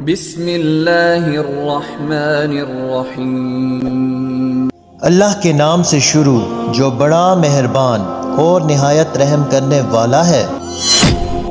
بسم اللہ الرحمن الرحیم۔ اللہ کے نام سے شروع جو بڑا مہربان اور نہایت رحم کرنے والا ہے۔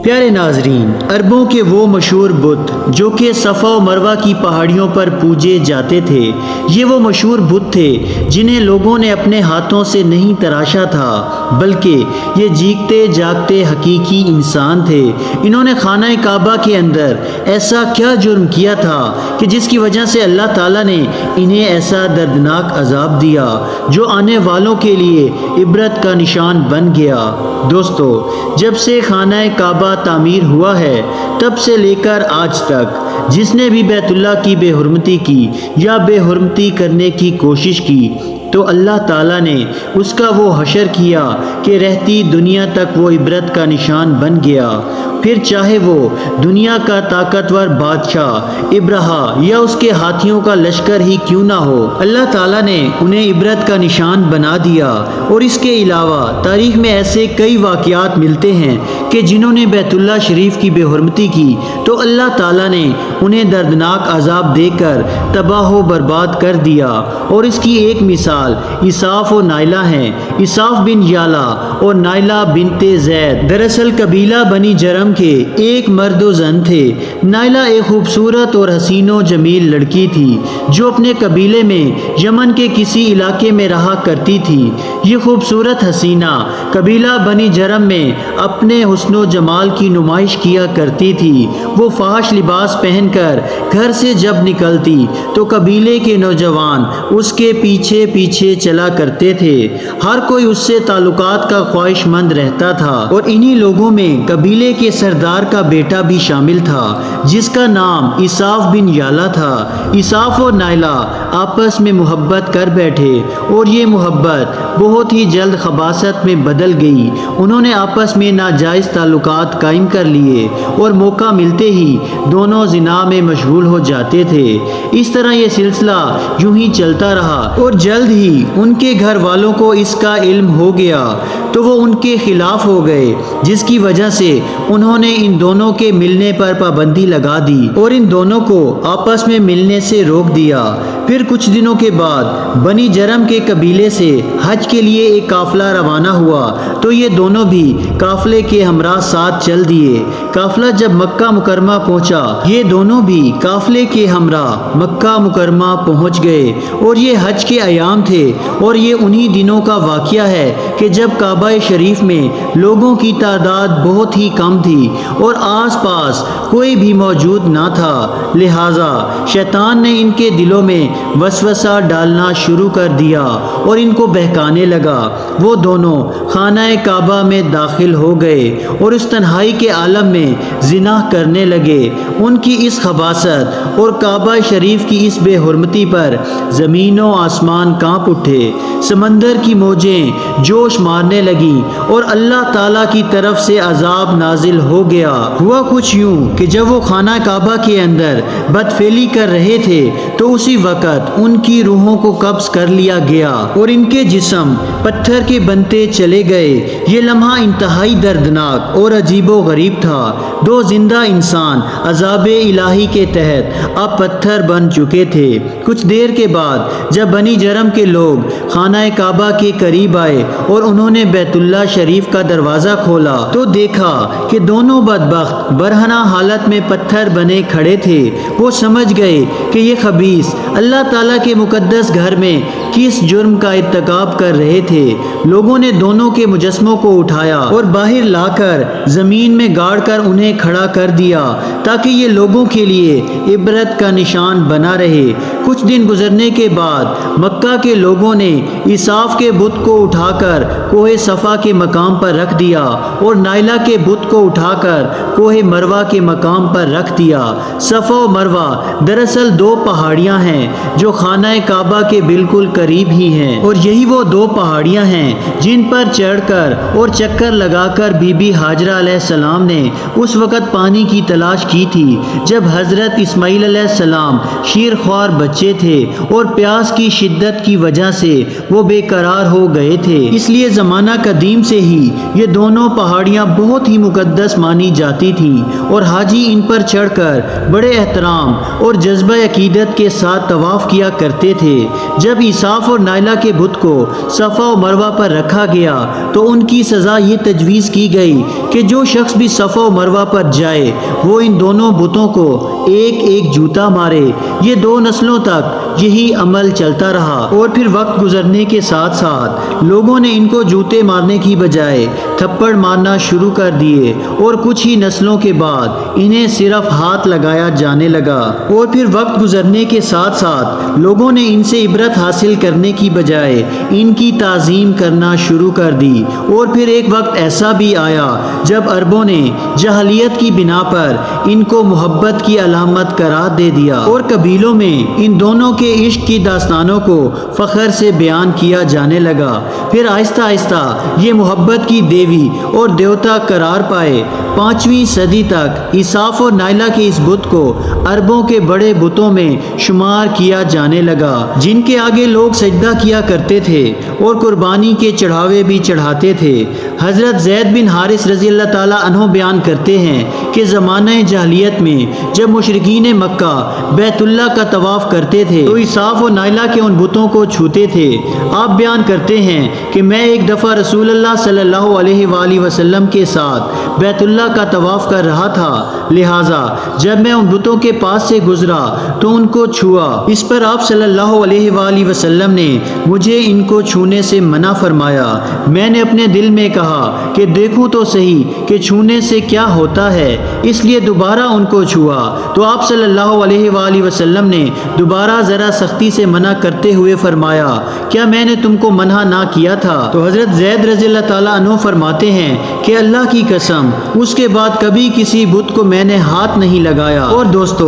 پیارے ناظرین، عربوں کے وہ مشہور بت جو کہ صفا و مروہ کی پہاڑیوں پر پوجے جاتے تھے، یہ وہ مشہور بت تھے جنہیں لوگوں نے اپنے ہاتھوں سے نہیں تراشا تھا، بلکہ یہ جیگتے جاگتے حقیقی انسان تھے۔ انہوں نے خانہ کعبہ کے اندر ایسا کیا جرم کیا تھا کہ جس کی وجہ سے اللہ تعالیٰ نے انہیں ایسا دردناک عذاب دیا جو آنے والوں کے لیے عبرت کا نشان بن گیا۔ دوستو، جب سے خانہ کعبہ تعمیر ہوا ہے تب سے لے کر آج تک جس نے بھی بیت اللہ کی بے حرمتی کی یا بے حرمتی کرنے کی کوشش کی تو اللہ تعالیٰ نے اس کا وہ حشر کیا کہ رہتی دنیا تک وہ عبرت کا نشان بن گیا، پھر چاہے وہ دنیا کا طاقتور بادشاہ ابرہا یا اس کے ہاتھیوں کا لشکر ہی کیوں نہ ہو، اللہ تعالیٰ نے انہیں عبرت کا نشان بنا دیا۔ اور اس کے علاوہ تاریخ میں ایسے کئی واقعات ملتے ہیں کہ جنہوں نے بیت اللہ شریف کی بے حرمتی کی تو اللہ تعالیٰ نے انہیں دردناک عذاب دے کر تباہ و برباد کر دیا۔ اور اس کی ایک مثال اساف و نائلہ ہیں۔ اساف بن یالا اور نائلہ بنت زید دراصل قبیلہ بنی جرم کے ایک مرد و زن تھے۔ نائلہ ایک خوبصورت اور حسین و جمیل لڑکی تھی جو اپنے قبیلے میں یمن کے کسی علاقے میں رہا کرتی تھی۔ یہ خوبصورت حسینہ قبیلہ بنی جرم میں اپنے حسن و جمال کی نمائش کیا کرتی تھی۔ وہ فحش لباس پہن کر گھر سے جب نکلتی تو قبیلے کے نوجوان اس کے پیچھے پیچھے چلا کرتے تھے۔ ہر کوئی اس سے تعلقات کا خواہش مند رہتا تھا اور انہی لوگوں میں قبیلے کے سردار کا بیٹا بھی شامل تھا جس کا نام اساف بن یالا تھا۔ اساف اور نائلہ آپس میں محبت کر بیٹھے اور یہ محبت بہت ہی جلد خباثت میں بدل گئی۔ انہوں نے آپس میں ناجائز تعلقات قائم کر لیے اور موقع ملتے ہی دونوں زنا میں مشغول ہو جاتے تھے۔ اس طرح یہ سلسلہ یوں ہی چلتا رہا اور جلد ہی ان کے گھر والوں کو اس کا علم ہو گیا تو وہ ان کے خلاف ہو گئے، جس کی وجہ سے انہوں نے ان دونوں کے ملنے پر پابندی لگا دی اور ان دونوں کو آپس میں ملنے سے روک دیا۔ پھر کچھ دنوں کے بعد بنی جرم کے قبیلے سے حج کے لیے ایک قافلہ روانہ ہوا تو یہ دونوں بھی قافلے کے ہمراہ ساتھ چل دیے۔ قافلہ جب مکہ مکرمہ پہنچا، یہ دونوں بھی قافلے کے ہمراہ مکہ مکرمہ پہنچ گئے اور یہ حج کے ایام تھے اور یہ انہی دنوں کا واقعہ ہے کہ جب کعبہ شریف میں لوگوں کی تعداد بہت ہی کم تھی اور آس پاس کوئی بھی موجود نہ تھا، لہٰذا شیطان نے ان کے دلوں میں وسوسہ ڈالنا شروع کر دیا اور ان کو بہکانے لگا۔ وہ دونوں خانہ کعبہ میں داخل ہو گئے اور اس تنہائی کے عالم میں زنا کرنے لگے۔ ان کی اس خباثت اور کعبہ شریف کی اس بے حرمتی پر زمین و آسمان کانپ اٹھے، سمندر کی موجیں جوش مارنے لگیں اور اللہ تعالیٰ کی طرف سے عذاب نازل ہو گیا۔ ہوا کچھ یوں کہ جب وہ خانہ کعبہ کے اندر بدفعلی کر رہے تھے تو اسی وقت ان کی روحوں کو قبض کر لیا گیا اور ان کے جسم پتھر کے بنتے چلے گئے۔ یہ لمحہ انتہائی دردناک اور عجیب و غریب تھا۔ دو زندہ انسان عذاب الہی کے تحت اب پتھر بن چکے تھے۔ کچھ دیر کے بعد جب بنی جرم کے لوگ خانہ کعبہ کے قریب آئے اور انہوں نے بیت اللہ شریف کا دروازہ کھولا تو دیکھا کہ دونوں بدبخت برہنہ حالت میں پتھر بنے کھڑے تھے۔ وہ سمجھ گئے کہ یہ خبیث اللہ تعالیٰ کے مقدس گھر میں کس جرم کا ارتکاب کر رہے تھے۔ لوگوں نے دونوں کے مجسموں کو اٹھایا اور باہر لا کر زمین میں گاڑ کر انہیں کھڑا کر دیا تاکہ یہ لوگوں کے لیے عبرت کا نشان بنا رہے۔ کچھ دن گزرنے کے بعد مکہ کے لوگوں نے اساف کے بت کو اٹھا کر کوہ صفا کے مقام پر رکھ دیا اور نائلہ کے بت کو اٹھا کر کوہ مروہ کے مقام پر رکھ دیا۔ صفا و مروہ دراصل دو پہاڑیاں ہیں جو خانہ کعبہ کے بالکل قریب ہی ہیں اور یہی وہ دو پہاڑیاں ہیں جن پر چڑھ کر اور چکر لگا کر بی بی ہاجرہ علیہ السلام نے اس وقت پانی کی تلاش کی تھی جب حضرت اسماعیل علیہ السلام شیر خوار بچے تھے اور پیاس کی شدت کی وجہ سے وہ بے قرار ہو گئے تھے۔ اس لیے زمانہ قدیم سے ہی یہ دونوں پہاڑیاں بہت ہی مقدس مانی جاتی تھیں اور حاجی ان پر چڑھ کر بڑے احترام اور جذبہ عقیدت کے ساتھ طواف کیا کرتے تھے۔ جب عیساف اور نائلہ کے بت کو صفا و مروہ پر رکھا گیا تو ان کی سزا یہ تجویز کی گئی کہ جو شخص بھی صفا و مروہ پر جائے وہ ان دونوں بتوں کو ایک ایک جوتا مارے۔ یہ 2 نسلوں تک یہی عمل چلتا رہا اور پھر وقت گزرنے کے ساتھ ساتھ لوگوں نے ان کو جوتے مارنے کی بجائے تھپڑ مارنا شروع کر دیے اور کچھ ہی نسلوں کے بعد انہیں صرف ہاتھ لگایا جانے لگا۔ اور پھر وقت گزرنے کے ساتھ ساتھ لوگوں نے ان سے عبرت حاصل کرنے کی بجائے ان کی تعظیم کرنا شروع کر دی۔ اور پھر ایک وقت ایسا بھی آیا جب عربوں نے جاہلیت کی بنا پر ان کو محبت کی علامت قرار دے دیا اور قبیلوں میں ان دونوں کے عشق کی داستانوں کو فخر سے بیان کیا جانے لگا۔ پھر آہستہ آہستہ یہ محبت کی دیوی اور دیوتا قرار پائے۔ 5ویں صدی تک عیساف اور نائلہ کے اس بت کو عربوں کے بڑے بتوں میں شمار کیا جانے لگا جن کے آگے لوگ سجدہ کیا کرتے تھے اور قربانی کے چڑھاوے بھی چڑھاتے تھے۔ حضرت زید بن حارث رضی اللہ تعالیٰ عنہ بیان کرتے ہیں کہ زمانہ جاہلیت میں جب مشرکین مکہ بیت اللہ کا طواف کرتے تھے تو عیساف و نائلہ کے ان بتوں کو چھوتے تھے۔ آپ بیان کرتے ہیں کہ میں ایک دفعہ رسول اللہ صلی اللہ علیہ وآلہ وسلم کے ساتھ بیت اللہ کا طواف کر رہا تھا، لہٰذا جب میں ان بتوں کے پاس سے گزرا تو ان کو چھوا۔ اس پر آپ صلی اللہ علیہ وآلہ وسلم نے مجھے ان کو چھونے سے منع فرمایا۔ میں نے اپنے دل میں کہا کہ دیکھوں تو صحیح کہ چھونے سے کیا ہوتا ہے، اس لیے دوبارہ ان کو چھوا تو آپ صلی اللہ علیہ وآلہ وسلم نے دوبارہ ذرا سختی سے منع کرتے ہوئے فرمایا، کیا میں نے تم کو منع نہ کیا تھا؟ تو حضرت زید رضی اللہ تعالیٰ عنہ فرماتے ہیں کہ اللہ کی قسم اس کے بعد کبھی کسی بت کو میں نے ہاتھ نہیں لگایا۔ اور دوستو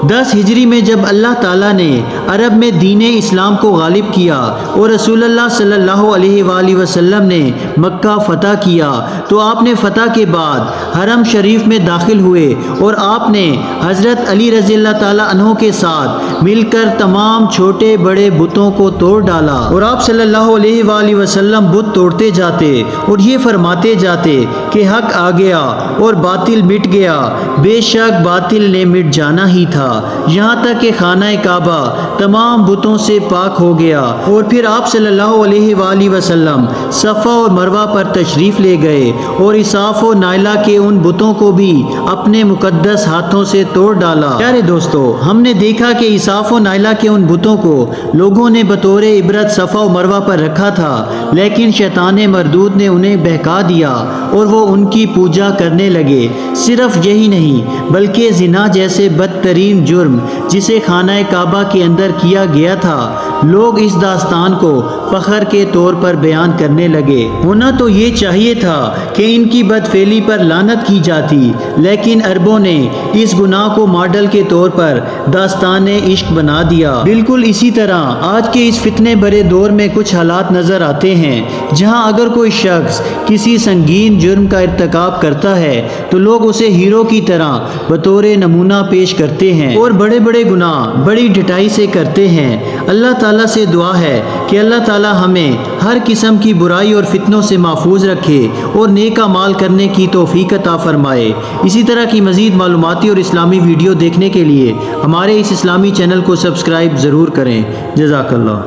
10 ہجری میں جب اللہ تعالیٰ نے عرب میں دین اسلام کو غالب کیا اور رسول اللہ صلی اللہ علیہ وآلہ وسلم نے مکہ فتح کیا تو آپ نے فتح کے بعد حرم شریف میں داخل ہوئے اور آپ نے حضرت علی رضی اللہ تعالیٰ عنہ کے ساتھ مل کر تمام چھوٹے بڑے بتوں کو توڑ ڈالا اور آپ صلی اللہ علیہ وآلہ وسلم بت توڑتے جاتے اور یہ فرماتے جاتے کہ حق آ گیا اور باطل مٹ گیا، بے شک باطل نے مٹ جانا ہی تھا، یہاں تک کہ خانہ کعبہ تمام بتوں سے پاک ہو گیا۔ اور پھر آپ صلی اللہ علیہ وآلہ وسلم صفا اور مروہ پر تشریف لے گئے اور عیساف و نائلہ کے ان بتوں کو بھی اپنے مقدس ہاتھوں سے توڑ ڈالا۔ پیارے دوستو، ہم نے دیکھا کہ عیساف و نائلہ کے ان بتوں کو لوگوں نے بطور عبرت صفا و مروہ پر رکھا تھا، لیکن شیطان مردود نے انہیں بہکا دیا اور وہ ان کی پوجا کرنے لگے۔ صرف یہی نہیں بلکہ زنا جیسے بدترین جرم جسے خانہ کعبہ کے اندر کیا گیا تھا، لوگ اس داستان کو فخر کے طور پر بیان کرنے لگے۔ ہونا تو یہ چاہیے تھا کہ ان کی بدفعلی پر لعنت کی جاتی، لیکن عربوں نے اس گناہ کو ماڈل کے طور پر داستان عشق بنا دیا۔ بالکل اسی طرح آج کے اس فتنے برے دور میں کچھ حالات نظر آتے ہیں جہاں اگر کوئی شخص کسی سنگین جرم کا ارتکاب کرتا ہے تو لوگ اسے ہیرو کی طرح بطور نمونہ پیش کرتے ہیں اور بڑے بڑے گناہ بڑی ڈٹائی سے کرتے ہیں۔ اللہ تعالیٰ سے دعا ہے کہ اللہ تعالیٰ ہمیں ہر قسم کی برائی اور فتنوں سے محفوظ رکھے اور نیک اعمال کرنے کی توفیق عطا فرمائے۔ اسی طرح کی مزید معلوماتی اور اسلامی ویڈیو دیکھنے کے لیے ہمارے اس اسلامی چینل کو سبسکرائب ضرور کریں۔ جزاک اللہ۔